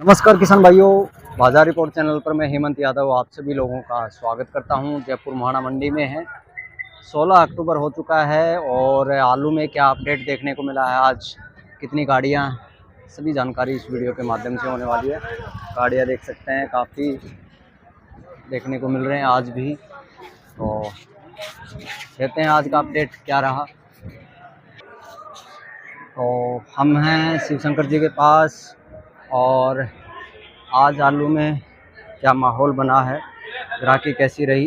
नमस्कार किसान भाइयों, बाजार रिपोर्ट चैनल पर मैं हेमंत यादव आप सभी लोगों का स्वागत करता हूं। जयपुर महाना मंडी में है। 16 अक्टूबर हो चुका है और आलू में क्या अपडेट देखने को मिला है, आज कितनी गाड़ियां, सभी जानकारी इस वीडियो के माध्यम से होने वाली है। गाड़ियां देख सकते हैं, काफ़ी देखने को मिल रहे हैं आज भी। तो देखते हैं आज का अपडेट क्या रहा। तो हम हैं शिव शंकर जी के पास और आज आलू में क्या माहौल बना है, ग्राहकी कैसी रही,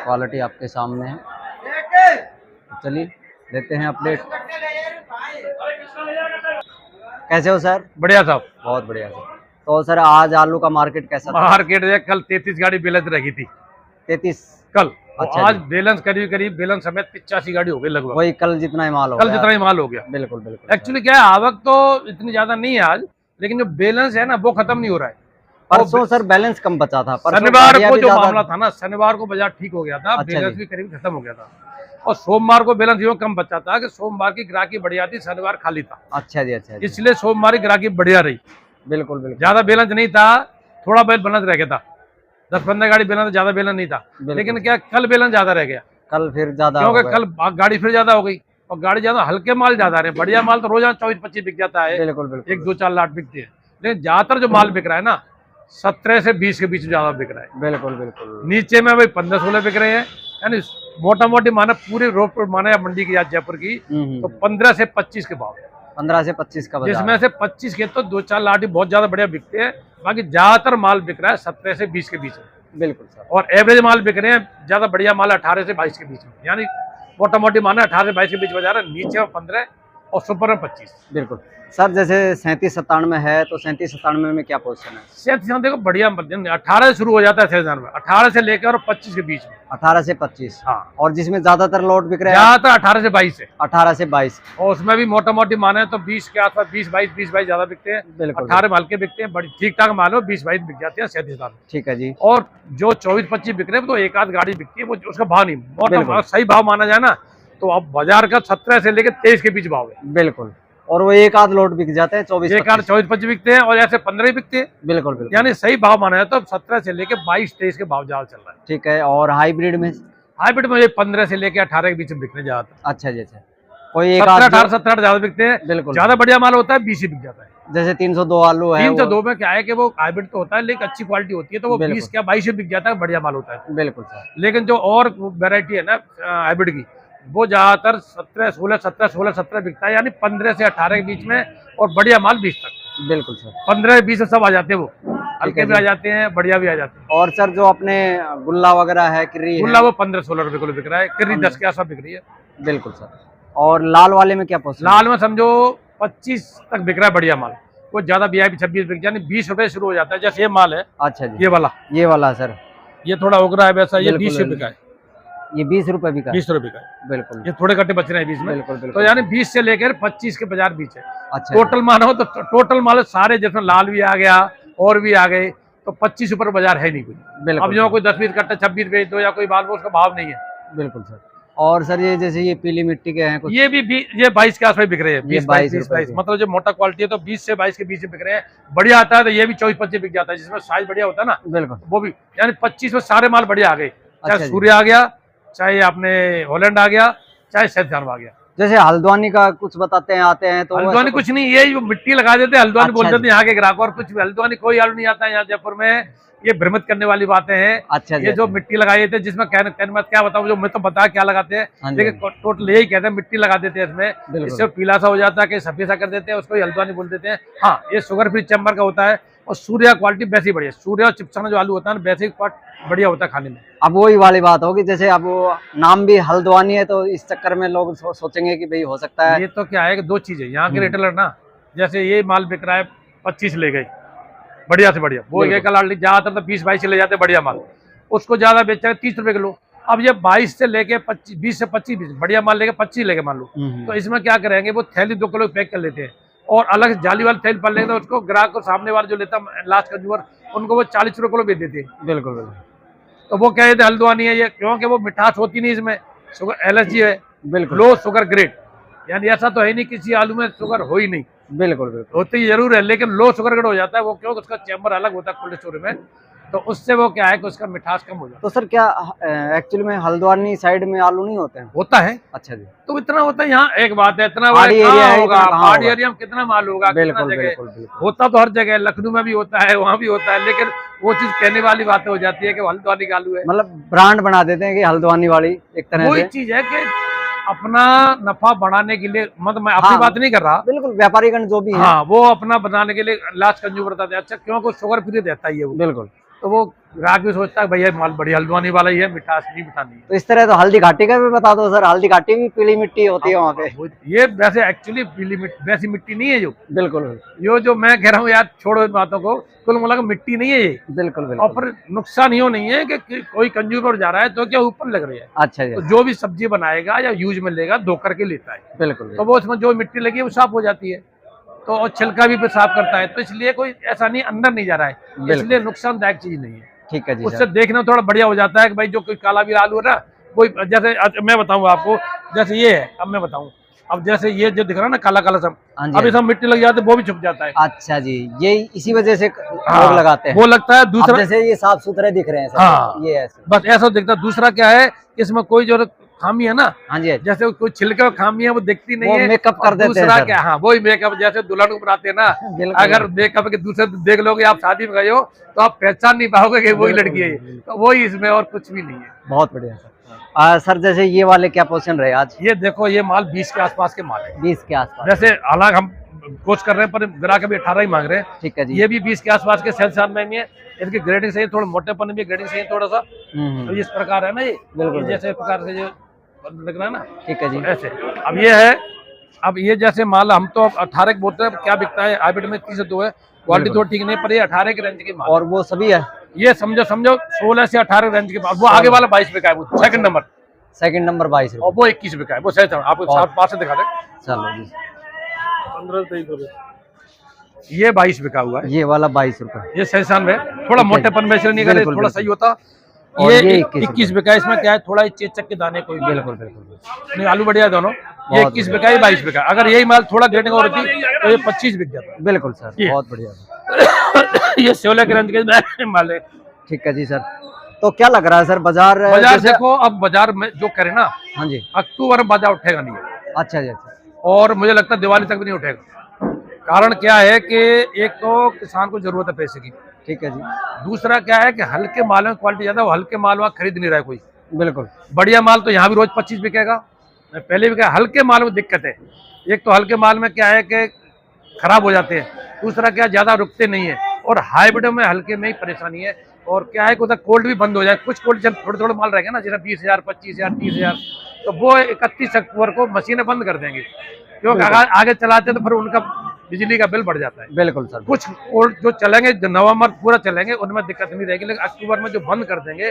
क्वालिटी आपके सामने है। चलिए देते हैं अपडेट। कैसे हो सर? बढ़िया साहब, बहुत बढ़िया सर। तो सर आज आलू का मार्केट कैसा था? मार्केट कल 33 गाड़ी बैलेंस रखी थी 33 कल। अच्छा आज जी। बैलेंस करीब बैलेंस समेत 85 गाड़ी हो गई लगभग। वही कल जितना ही माल हो कल गया। जितना ही माल हो गया। बिल्कुल बिल्कुल। एक्चुअली क्या है, आवक तो इतनी ज्यादा नहीं है आज, लेकिन जो बैलेंस है ना वो खत्म नहीं हो रहा है। परसों सर बैलेंस कम बचा था। शनिवार को जो मामला था ना, शनिवार को बाजार ठीक हो गया था, अच्छा बैलेंस जी। भी करीब खत्म हो गया था। और सोमवार को बैलेंस यूँ कम बचा था कि सोमवार की ग्राहकी बढ़िया थी, शनिवार खाली था। अच्छा जी। अच्छा जी। इसलिए सोमवार की ग्राहकी बढ़िया रही। बिल्कुल बिल्कुल। ज्यादा बैलेंस नहीं था, थोड़ा बैलेंस रह गया था, 10-15 गाड़ी बैलेंस, ज्यादा बैलेंस नहीं था। लेकिन क्या कल बैलेंस ज्यादा रह गया, कल फिर ज्यादा क्योंकि हो कल गाड़ी फिर ज्यादा हो गई और गाड़ी ज्यादा, हल्के माल ज्यादा रहे। बढ़िया माल तो रोजाना 24-25 बिक जाता है, बिल्कुल बिल्कुल। 1-2-4 लाट बिकते हैं। लेकिन ज्यादातर जो माल बिक रहा है ना, 17 से 20 के बीच में ज्यादा बिक रहा है। बिल्कुल बिल्कुल। नीचे में भाई 15-16 बिक रहे हैं। यानी मोटा मोटी माना पूरी रोड पर माना या मंडी की आज जयपुर की, तो 15 से 25 के भाव, 15 से 25 का बाजार। जिसमें से 25 के तो 2-4 लाट ही बहुत ज्यादा बढ़िया बिकते हैं। बाकी ज्यादातर माल बिक रहा है 17 से 20 के बीच में। बिल्कुल सर। और एवरेज माल बिक रहे हैं, ज्यादा बढ़िया माल 18 से 22 के बीच में। यानी मोटा मोटी माना 18 से 22 के बीच बाजार है, नीचे में 15 और सुपर में 25। बिल्कुल सर। जैसे 37-97 है तो 37-97 में क्या पोजीशन है? सेठ देखो बढ़िया 18 से शुरू हो जाता है सेठ में, 18 से लेकर और 25 के बीच में। 18 से 25। हाँ। और जिसमें ज्यादातर लोट बिक रहे हैं ज्यादातर 18 से 22 है। 18 से 22। और उसमें भी मोटा मोटी माने तो 20 के आसपास, 20-22 ज्यादा बिकते हैं। बिल्कुल। 18 में हल्के बिकते हैं, बड़ी ठीक ठाक माल हो 20-22 बिक जाते हैं सेठ में। ठीक है जी। और जो 24-25 बिक रहे हैं तो एक आध गाड़ी बिकती है, वो उसका भाव नहीं, बिल्कुल। मोटा सही भाव माना जाए ना तो अब बाजार का 17 से लेकर 23 के बीच भाव है। बिल्कुल। और वो एक आध लोट बिक जाते हैं 24-25 बिकते हैं और ऐसे 15 ही बिकते हैं। बिल्कुल बिल्कुल। यानी सही भाव माना है तो 17 से लेकर 22-23 के भाव ज्यादा चल रहा है। ठीक है। और हाइब्रिड में? हाइब्रिड में ये 15 से लेकर 18 के बीच में बिकने जाता है। अच्छा जी। अच्छा। कोई एक आध 17-18 ज्यादा बिकते हैं। बिल्कुल। ज्यादा बढ़िया माल होता है 20 ही बिक जाता है। जैसे 302 आलू है, 302 में क्या है कि वो हाइब्रिड तो होता है लेकिन अच्छी क्वालिटी होती है, तो वो 20 क्या 22 बिक जाता है, बढ़िया माल होता है। बिल्कुल सर। लेकिन जो और वेरायटी है ना हाइब्रिड की, वो ज्यादातर 17-16 बिकता है। यानी 15 से 18 के बीच में और बढ़िया माल 20 तक। बिल्कुल सर। 15-20 सब आ जाते हैं, वो हल्के भी आ जाते हैं, बढ़िया भी आ जाते हैं। और सर जो अपने गुल्ला वगैरह है, किर्री गुल्ला वो 15-16 रुपए किलो बिक रहा है, किर्री 10 के आसपास बिक रही है। बिल्कुल सर। और लाल वाले में क्या पोजीशन? लाल में समझो 25 तक बिक रहा है बढ़िया माल। वो ज्यादा VIP 26 बिक, यानी 20 रुपए शुरू हो जाता है। जैसे ये माल है, अच्छा जी, ये वाला सर, ये थोड़ा उगरा है वैसा, ये 20 रुपए का है। ये 20 रुपए बिका? 20 रुपए का है। बिल्कुल। ये थोड़े कट्टे बच रहे हैं बीच में। बिल्कुल बिल्कुल। तो यानी 20 से लेकर 25 के बाजार बीच है। अच्छा। टोटल मानो तो टोटल माल सारे, जिसमें लाल भी आ गया और भी आ गए, तो 25 ऊपर बाजार है नहीं कोई। बिल्कुल। अब जो कोई 10-20 कट्टे 26 बेच दो या कोई बात, उसका भाव नहीं है। बिल्कुल सर। और सर ये जैसे ये पीली मिट्टी के हैं कुछ, ये भी ये 22 के आसपास बिक रहे हैं। 22 मतलब जो मोटा क्वालिटी है तो 20 से 22 के बीच में बिक रहे हैं। बढ़िया आता है तो ये भी 24-25 बिक जाता है, जिसमें साइज बढ़िया होता है ना। बिल्कुल। वो भी यानी 25 में सारे माल बढ़िया आ गए, चाहे अच्छा सूर्य आ गया, चाहे आपने हॉलैंड आ गया, चाहे सैफजान आ गया। जैसे हल्द्वानी का कुछ बताते हैं, आते हैं तो हल्द्वानी कुछ नहीं, ये मिट्टी लगा देते हैं, हल्द्वानी बोल अच्छा देते हैं यहाँ के ग्राहक। और कुछ हल्द्वानी कोई आलू नहीं आता है यहाँ जयपुर में। ये भ्रमित करने वाली बातें हैं। अच्छा ये जो मिट्टी लगाए थे, जिसमें मैं क्या बताऊं, जो मैं तो बता क्या लगाते हैं, हाँ जी, लेकिन टोटल यही कहते हैं मिट्टी लगा देते हैं इसमें। बिल्कुल। इससे पीला सा हो जाता है, कहीं सफेद सा कर देते हैं, उसको हल्द्वानी बोल देते हैं। हाँ, ये शुगर फ्री चैम्बर का होता है और सूर्य क्वालिटी वैसी बढ़िया, सूर्य और चिपसाना जो आलू होता है ना, वैसे बढ़िया होता है खाने में। अब वही वाली बात होगी, जैसे अब वो नाम भी हल्द्वानी है तो इस चक्कर में लोग सोचेंगे कि भाई हो सकता है। ये तो क्या है कि दो चीजें यहाँ के रिटेलर ना, जैसे ये माल बिक रहा है 25 ले गए बढ़िया से बढ़िया, वो एक लाल ज्यादातर तो 20-22 ले जाते हैं बढ़िया माल, उसको ज्यादा बेचा है 30 रुपए किलो। अब ये 22 से लेके 25, 20 से 25 बढ़िया माल लेके 25 लेके मान लो, तो इसमें क्या करेंगे, वो थैली 2 किलो पैक कर लेते हैं और अलग जाली वाली थैली पर लेते हैं, उसको ग्राहक को सामने वाला जो लेता लास्ट कंज्यूमर, उनको वो 40 रुपए किलो बेच देते हैं। बिल्कुल बिल्कुल। तो वो कह देते हल्द्वानी है ये, क्योंकि वो मिठास होती नहीं इसमें, शुगर LSG है, बिल्कुल। Low sugar grade. यानी ऐसा तो है नहीं किसी आलू में शुगर हो ही नहीं, बिल्कुल बिल्कुल। होती जरूर है, लेकिन लो शुगर हो जाता है वो, क्यों? उसका चैम्बर अलग होता है कोल्ड स्टोरेज में, तो उससे वो क्या है कि उसका मिठास कम हो जाता तो सर क्या एक्चुअली में हल्द्वानी साइड में आलू नहीं होते हैं? होता है। अच्छा जी। तो इतना होता है यहाँ, एक बात है, इतना पहाड़ी एरिया कहाँ है, होगा? इतना कहाँ पहाड़ी होगा? एरिया में कितना माल होगा? कितना बिल्कुल जगह बिल्कुल बिल्कुल। होता तो हर जगह है, लखनऊ में भी होता है, वहाँ भी होता है, लेकिन वो चीज कहने वाली बातें हो जाती है कि हल्द्वानी का आलू है। मतलब ब्रांड बना देते हैं कि हल्द्वानी वाली एक तरह वही से। चीज है कि अपना नफा बढ़ाने के लिए, मतलब मैं अपनी हाँ बात नहीं कर रहा, बिल्कुल, व्यापारीगण जो भी है। हाँ, वो अपना बनाने के लिए लास्ट कंज्यूमर बताते हैं। अच्छा, क्योंकि शुगर फ्री रहता ही है वो, बिल्कुल। तो वो ग्राहक भी सोचता है भैया माल बढ़िया हल्द्वानी वाला ही है, मिठास नहीं मिठानी है। तो इस तरह तो हल्दी घाटी का भी बता दो सर, हल्दी घाटी भी पीली मिट्टी होती है वहाँ पे। ये वैसे एक्चुअली पीली वैसी मिट्टी नहीं है जो, बिल्कुल यो जो मैं कह रहा हूँ यार, छोड़ो इन बातों को, कुल मिला के मिट्टी नहीं है ये। बिल्कुल और बिल्कुल। फिर नुकसान यो नहीं है कि कोई कंज्यूमर जा रहा है तो क्या ऊपर लग रही है। अच्छा जी। तो जो भी सब्जी बनाएगा या यूज में लेगा, धो करके लेता है, बिल्कुल तो वो उसमें जो मिट्टी लगी है वो साफ हो जाती है, तो और छिलका भी साफ करता है, तो इसलिए कोई ऐसा नहीं अंदर नहीं जा रहा है, बिल्कुल। इसलिए नुकसानदायक चीज नहीं है। ठीक है जी उससे सर। देखना थोड़ा बढ़िया हो जाता है कि भाई जो कोई काला भी आलू है ना, कोई जैसे मैं बताऊँ आपको, जैसे ये है, अब मैं बताऊँ, अब जैसे ये जो दिख रहा है ना काला काला सब, हाँ जी, अब इसमें मिट्टी लग जाती है, वो भी छुप जाता है। अच्छा जी, ये इसी वजह से हाँ, लोग लगाते हैं। वो लगता है। अब दूसरा जैसे ये साफ सुथरे दिख रहे हैं सर, हाँ, ये ऐसे। बस ऐसा दिखता है। दूसरा क्या है, इसमें कोई जो खामी है ना, हाँ जी, जैसे कोई छिलके में खामी है वो दिखती नहीं वो है, मेकअप कर देते हैं दूसरा सर। क्या, हाँ वही मेकअप, जैसे दुल्हन को बनाते हैं ना, बिल्कुल। अगर मेकअप के दूसरे देख लोगे, आप शादी में गए हो तो आप पहचान नहीं पाओगे कि वही बिल्कुल, लड़की है, बिल्कुल। तो वही इसमें, और कुछ भी नहीं है। बहुत बढ़िया सर। सर जैसे ये वाले क्या पोजीशन रहे आज? ये देखो, ये माल 20 के आसपास के माल है, 20 के आसपास। वैसे हालांकि हम कोच कर रहे हैं पर ग्राहक अभी 18 ही मांग रहे हैं। ठीक है जी। ये भी 20 के आसपास के सेल्स में भी है, इसकी ग्रेडिंग सही, थोड़ा मोटेपन भी ग्रेडिंग सही थोड़ा सा, तो इस प्रकार है ना ये, बिल्कुल। जैसे प्रकार से जो लग रहा है ना, ठीक है जी। तो ऐसे। अब ये है, अब ये जैसे माल हम तो 18 के बोलते हैं, क्या बिकता है हाइब्रिड में 30 से 2 है, क्वालिटी तो ठीक नहीं, पर ये 18 के रेंज के माल, और वो सभी है? ये समझो 16 से 18 रेंज के माल। वो आगे वाला 22 बिका है, वो सेकंड नंबर, सेकंड नंबर 22 और वो 21 बिका है, वो सही था, आपको साथ पास से दिखा दे, चलो जी। 15-23 ये 22 बिका हुआ है, ये वाला 22 रुपए। ये सैसान में थोड़ा मोटेपन वैसे नहीं करे, बिल्कुल, थोड़ा बिल्कुल। सही होता। और ये ये 21 बिका है, इसमें क्या है, थोड़ा चेचक के दाने कोई बिल्कुल बिल्कुल। नहीं, आलू बढ़िया है दोनों। ये 21 बिका है, 22 बिका है। अगर यही माल थोड़ा ग्रेडिंग और होती तो ये 25 बिक जाता। बिल्कुल सर, ये। बहुत बढ़िया। ये 16 के रेंज के माल है। ठीक है जी सर। तो क्या लग रहा है सर बाजार? बाजार देखो, अब बाजार में जो करे ना, हाँ जी। अक्टूबर में बाजार उठेगा नहीं, अच्छा जी, अच्छा। और मुझे लगता है दिवाली तक भी नहीं उठेगा। कारण क्या है कि एक तो किसान को जरूरत है पैसे की, ठीक है जी। दूसरा क्या है कि हल्के मालों की क्वालिटी ज्यादा, वो हल्के माल वहाँ खरीद नहीं रहा है कोई। बिल्कुल। बढ़िया माल तो यहाँ भी रोज 25 बिकेगा, पहले भी क्या, हल्के माल में दिक्कत है। एक तो हल्के माल में क्या है कि खराब हो जाते हैं, दूसरा क्या ज्यादा रुकते नहीं है, और हाइब्रिड में हल्के में ही परेशानी है। और क्या है कि उधर कोल्ड भी बंद हो जाए, कुछ कोल्ड जब थोड़े थोड़े माल रहेगा ना, जैसे 20,000, 25,000, 30,000, तो वो 31 अक्टूबर को मशीनें बंद कर देंगे, क्योंकि आगे चलाते तो फिर उनका बिजली का बिल बढ़ जाता है। बिल्कुल सर। कुछ ओल्ड जो चलेंगे, जो नवंबर पूरा चलेंगे, उनमें दिक्कत नहीं रहेगी, लेकिन अक्टूबर में जो बंद कर देंगे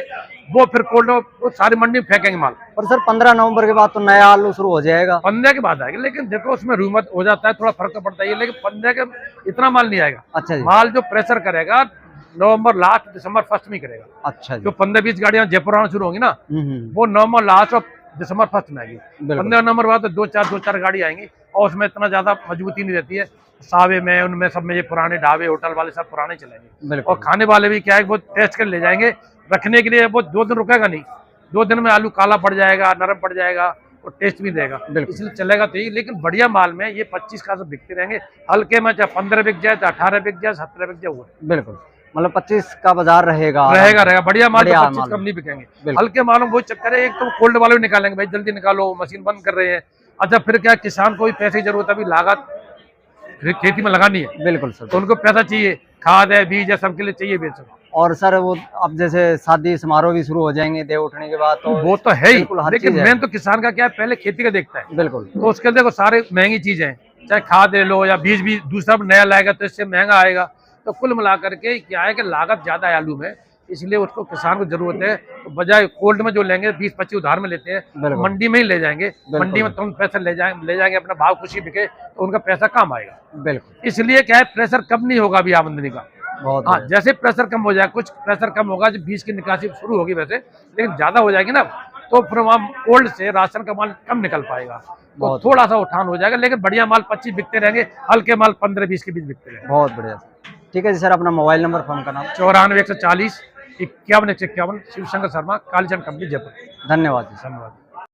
वो फिर कोल्ड वो सारी मंडी में फेंकेंगे माल। और सर 15 नवंबर के बाद तो नया आलू शुरू हो जाएगा। 15 के बाद आएगा, लेकिन देखो उसमें रूमत हो जाता है, थोड़ा फर्क तो पड़ता है, लेकिन 15 के इतना माल नहीं आएगा। अच्छा जी। माल जो प्रेशर करेगा नवंबर लास्ट दिसंबर फर्स्ट में करेगा। अच्छा जी। जो 15-20 गाड़ियां जयपुर आना शुरू होंगी ना, हम्म। वो नवंबर लास्ट और दिसंबर फर्स्ट में आएगी। बिल्कुल। 15 नवंबर बाद तो दो चार गाड़ी आएंगी, और उसमें इतना ज्यादा मजबूती नहीं रहती है। सावे में, उनमें सब में ये पुराने ढाबे होटल वाले सब पुराने चलेंगे, बिल्कुल। और खाने वाले भी क्या है, वो टेस्ट कर ले जाएंगे रखने के लिए, वो 2 दिन रुकेगा नहीं, 2 दिन में आलू काला पड़ जाएगा, नरम पड़ जाएगा, और टेस्ट भी देगा, इसलिए चलेगा तो ही। लेकिन बढ़िया माल में ये 25 का सब बिकते रहेंगे, हल्के में चाहे 15 बिक जाए, चाहे 18 बिक जाए, 17 बिक जाए, हुआ बिल्कुल, मतलब 25 का बाजार रहेगा। बढ़िया माल तो बढ़िया 25 माल। कम नहीं बिकेंगे। बिल्कुल। हल्के मालों वो चक्कर है, एक तो कोल्ड वाले भी निकालेंगे, भाई जल्दी निकालो, मशीन बंद कर रहे हैं। अच्छा, फिर क्या, किसान को भी पैसे की जरूरत है, अभी लागत खेती में लगानी है, बिल्कुल सर। तो उनको पैसा चाहिए, खाद है, बीज है, सबके लिए चाहिए बेचो। और सर वो अब जैसे शादी समारोह भी शुरू हो जाएंगे देव उठने के बाद, तो वो तो है ही, बिल्कुल हर लेकिन चीज़ है। मेन तो किसान का क्या है, पहले खेती का देखता है। बिल्कुल। तो उसके लिए देखो सारे महंगी चीजें हैं, चाहे खाद ले लो या बीज भी दूसरा नया लाएगा तो इससे महंगा आएगा। तो कुल मिलाकर के क्या है कि लागत ज्यादा है आलू में, इसलिए उसको किसान को जरूरत है। तो बजाय कोल्ड में जो लेंगे 20-25 उधार में लेते हैं, बिल्कुल। मंडी में ही ले जाएंगे, मंडी में तुम पैसा ले जाएंगे, अपना भाव खुशी बिके तो उनका पैसा कम आएगा। बिल्कुल। इसलिए क्या है, प्रेशर कम नहीं होगा अभी आमदनी का। बहुत हाँ, बढ़िया। जैसे प्रेशर कम हो जाए, कुछ प्रेशर कम होगा, जब बीज की निकासी शुरू होगी वैसे, लेकिन ज्यादा हो जाएगी ना, तो फिर वहाँ कोल्ड से राशन का माल कम निकल पाएगा, तो बहुत थोड़ा सा उठान हो जाएगा, लेकिन बढ़िया माल 25 बिकते रहेंगे, हल्के माल 15-20 के बीच बिकते रहेंगे। बहुत बढ़िया सर। ठीक है जी सर, अपना मोबाइल नंबर फोन का नाम। 94 140 51 151, शिवशंकर शर्मा, कालीचंद कंपनी, जयपुर। धन्यवाद जी। धन्यवाद।